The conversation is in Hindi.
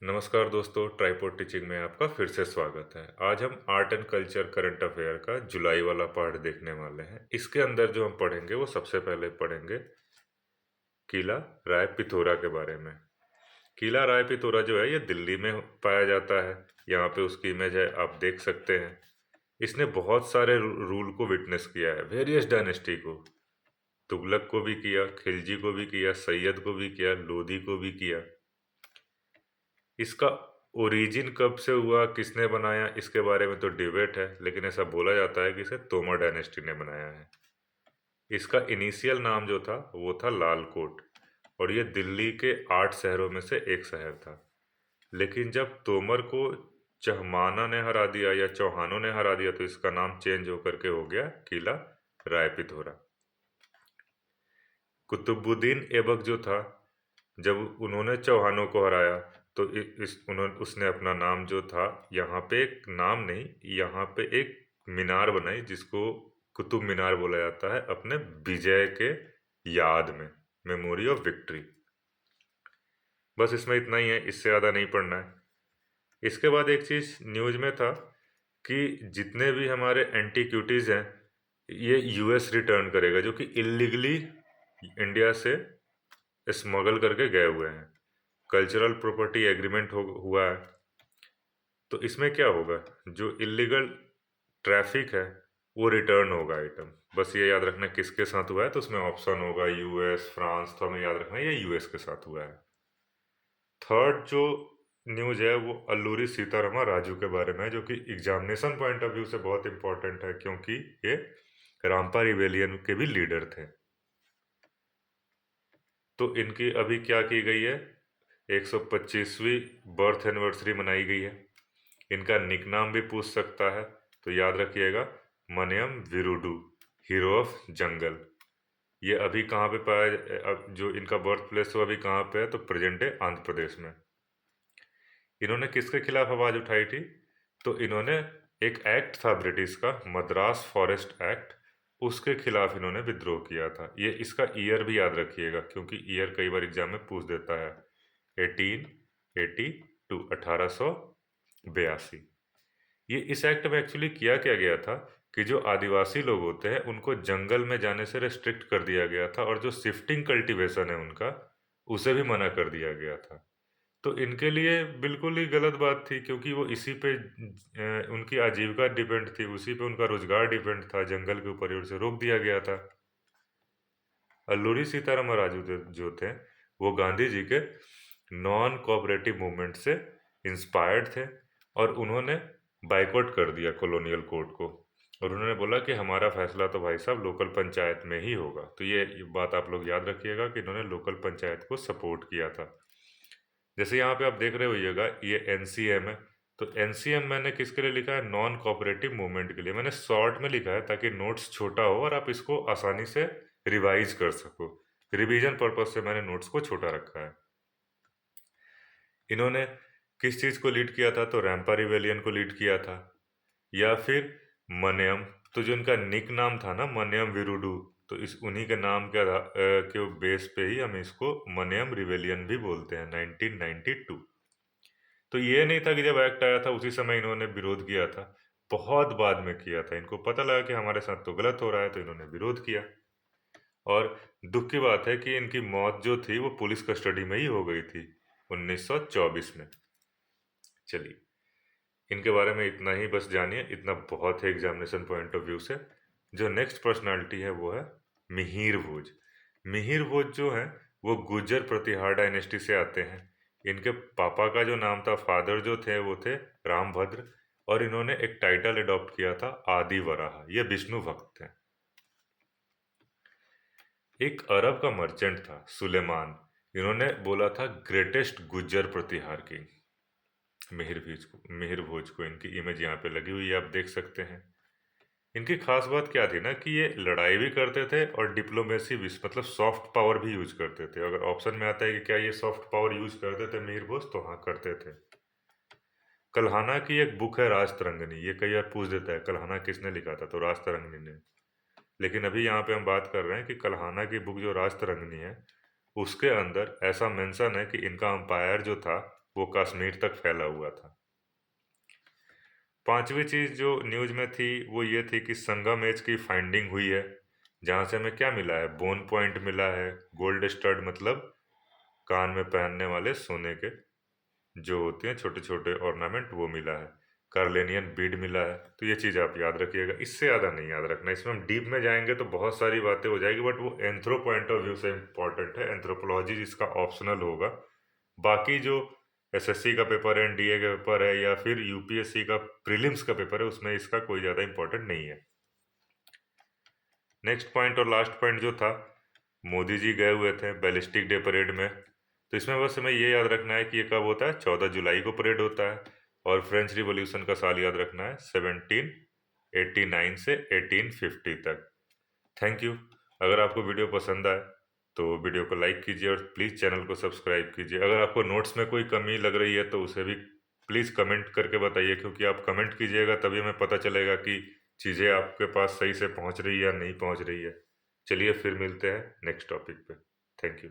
नमस्कार दोस्तों, ट्राइपॉड टीचिंग में आपका फिर से स्वागत है। आज हम art and culture current affair का जुलाई वाला पार्ट देखने वाले हैं। इसके अंदर जो हम पढ़ेंगे वो सबसे पहले पढ़ेंगे किला राय पिथौरा के बारे में। किला राय पिथौरा जो है ये दिल्ली में पाया जाता है। यहाँ पे उसकी इमेज है, आप देख सकते हैं। इसने बहुत सारे रूल को विटनेस किया है, वेरियस डायनेस्टी को। तुगलक को भी किया, खिलजी को भी किया, सैयद को भी किया, लोधी को भी किया। इसका ओरिजिन कब से हुआ, किसने बनाया, इसके बारे में तो डिबेट है, लेकिन ऐसा बोला जाता है कि इसे तोमर डायनेस्टी ने बनाया है। इसका इनिशियल नाम जो था वो था लालकोट, और ये दिल्ली के 8 शहरों में से एक शहर था। लेकिन जब तोमर को चहमाना ने हरा दिया या चौहानों ने हरा दिया तो इसका नाम चेंज होकर के हो गया किला राय पिथौरा। कुतुबुद्दीन ऐबक जो था, जब उन्होंने चौहानों को हराया तो उसने अपना नाम जो था, यहाँ पे एक नाम नहीं, यहाँ पे एक मीनार बनाई जिसको कुतुब मीनार बोला जाता है, अपने विजय के याद में, मेमोरी ऑफ विक्ट्री। बस इसमें इतना ही है, इससे ज़्यादा नहीं पढ़ना है। इसके बाद एक चीज़ न्यूज में था कि जितने भी हमारे एंटीक्यूटीज़ हैं ये यूएस रिटर्न करेगा, जो कि इलीगली इंडिया से स्मगल करके गए हुए हैं। कल्चरल प्रॉपर्टी एग्रीमेंट हुआ है। तो इसमें क्या होगा, जो इलीगल ट्रैफिक है वो रिटर्न होगा आइटम। बस ये याद रखना किसके साथ हुआ है, तो उसमें ऑप्शन होगा यूएस, फ्रांस, तो हमें याद रखना है ये यूएस के साथ हुआ है। थर्ड जो न्यूज है वो अल्लूरी सीतारामा राजू के बारे में है, जो कि एग्जामिनेशन पॉइंट ऑफ व्यू से बहुत इंपॉर्टेंट है, क्योंकि ये रामपा रिवेलियन के भी लीडर थे। तो इनकी अभी क्या की गई है, 125वीं बर्थ एनिवर्सरी मनाई गई है। इनका निक नाम भी पूछ सकता है, तो याद रखिएगा मनियम वीरुडू, हीरो ऑफ जंगल। ये अभी कहाँ पे पाया, अब जो इनका बर्थ प्लेस हो अभी कहाँ पे है, तो प्रेजेंट डे आंध्र प्रदेश में। इन्होंने किसके खिलाफ आवाज उठाई थी, तो इन्होंने एक एक्ट था ब्रिटिश का, मद्रास फॉरेस्ट एक्ट, उसके खिलाफ इन्होंने विद्रोह किया था। ये इसका ईयर भी याद रखिएगा, क्योंकि ईयर कई बार एग्जाम में पूछ देता है। 1882, 1882। ये इस एक्ट में एक्चुअली किया क्या गया था कि जो आदिवासी लोग होते हैं उनको जंगल में जाने से रेस्ट्रिक्ट कर दिया गया था, और जो शिफ्टिंग कल्टीवेशन है उनका, उसे भी मना कर दिया गया था। तो इनके लिए बिल्कुल ही गलत बात थी, क्योंकि वो इसी पे उनकी आजीविका डिपेंड थी, उसी पे उनका रोजगार डिपेंड था, जंगल के ऊपर, और उसे रोक दिया गया था। अल्लूरी सीताराम राजू जो थे वो गांधी जी के नॉन कोऑपरेटिव मूवमेंट से इंस्पायर्ड थे, और उन्होंने बाइकआउट कर दिया कॉलोनियल कोर्ट को, और उन्होंने बोला कि हमारा फैसला तो भाई साहब लोकल पंचायत में ही होगा। तो ये बात आप लोग याद रखिएगा कि इन्होंने लोकल पंचायत को सपोर्ट किया था। जैसे यहाँ पे आप देख रहे होइएगा ये एनसीएम है, तो एनसीएम मैंने किसके लिए लिखा है, नॉन कोऑपरेटिव मूवमेंट के लिए। मैंने शॉर्ट में लिखा है ताकि नोट्स छोटा हो और आप इसको आसानी से रिवाइज कर सको। रिवीजन पर्पज से मैंने नोट्स को छोटा रखा है। इन्होंने किस चीज़ को लीड किया था, तो रैम्पा रिवेलियन को लीड किया था, या फिर मनियम। तो जो इनका निक नाम था ना, मनियम वीरुडू, तो इस उन्हीं के नाम के बेस पे ही हम इसको मनियम रिवेलियन भी बोलते हैं, 1992। तो ये नहीं था कि जब एक्ट आया था उसी समय इन्होंने विरोध किया था, बहुत बाद में किया था। इनको पता लगा कि हमारे साथ तो गलत हो रहा है, तो इन्होंने विरोध किया। और दुख की बात है कि इनकी मौत जो थी वो पुलिस कस्टडी में ही हो गई थी 1924 में। चलिए, इनके बारे में इतना ही बस जानिए, इतना बहुत है एग्जामिनेशन पॉइंट ऑफ व्यू से। जो नेक्स्ट पर्सनालिटी है वो है मिहिर भोज। मिहिर भोज जो है वो गुर्जर प्रतिहार डायनेस्टी से आते हैं। इनके पापा का जो नाम था, फादर जो थे वो थे रामभद्र, और इन्होंने एक टाइटल अडॉप्ट किया था आदि वराह। ये विष्णु भक्त थे। एक अरब का मर्चेंट था सुलेमान, इन्होंने बोला था ग्रेटेस्ट गुज्जर प्रतिहार किंग। मिहिर भोज को इनकी इमेज यहाँ पे लगी हुई है, आप देख सकते हैं। इनकी खास बात क्या थी ना, कि ये लड़ाई भी करते थे और डिप्लोमेसी भी, मतलब सॉफ्ट पावर भी यूज करते थे। अगर ऑप्शन में आता है कि क्या ये सॉफ्ट पावर यूज करते थे मिहिर भोज, तो हाँ करते थे। कल्हाना की एक बुक है राज तरंगिणी, ये कई बार पूछ देता है कल्हाना किसने लिखा था, तो राज तरंगिणी ने। लेकिन अभी यहाँ पे हम बात कर रहे हैं कि कल्हाना की बुक जो राज तरंगिणी है, उसके अंदर ऐसा मेंशन है कि इनका अंपायर जो था वो कश्मीर तक फैला हुआ था। पांचवी चीज जो न्यूज में थी वो ये थी कि संगम मैच की फाइंडिंग हुई है, जहां से हमें क्या मिला है, बोन पॉइंट मिला है, गोल्ड स्टड मतलब कान में पहनने वाले सोने के जो होते हैं छोटे छोटे ऑर्नामेंट, वो मिला है, कार्लेनियन बीड मिला है। तो ये चीज़ आप याद रखिएगा, इससे ज़्यादा नहीं याद रखना। इसमें हम डीप में जाएंगे तो बहुत सारी बातें हो जाएगी, बट वो एंथ्रो पॉइंट ऑफ व्यू से इम्पॉर्टेंट है। एंथ्रोपोलॉजी जिसका ऑप्शनल होगा, बाकी जो एसएससी का पेपर है, एनडीए का पेपर है, या फिर यूपीएससी का प्रीलिम्स का पेपर है, उसमें इसका कोई ज़्यादा इंपॉर्टेंट नहीं है। नेक्स्ट पॉइंट और लास्ट पॉइंट जो था, मोदी जी गए हुए थे बैलिस्टिक डे परेड में। तो इसमें बस हमें ये याद रखना है कि ये कब होता है, 14 जुलाई को परेड होता है। और फ्रेंच रिवॉल्यूशन का साल याद रखना है, 1789 से 1850 तक। Thank you. अगर आपको वीडियो पसंद आए तो वीडियो को लाइक कीजिए और प्लीज़ चैनल को सब्सक्राइब कीजिए। अगर आपको नोट्स में कोई कमी लग रही है तो उसे भी प्लीज़ कमेंट करके बताइए, क्योंकि आप कमेंट कीजिएगा तभी हमें पता चलेगा कि चीज़ें आपके पास सही से पहुंच रही है या नहीं पहुंच रही है। चलिए फिर मिलते हैं नेक्स्ट टॉपिक पे। Thank you.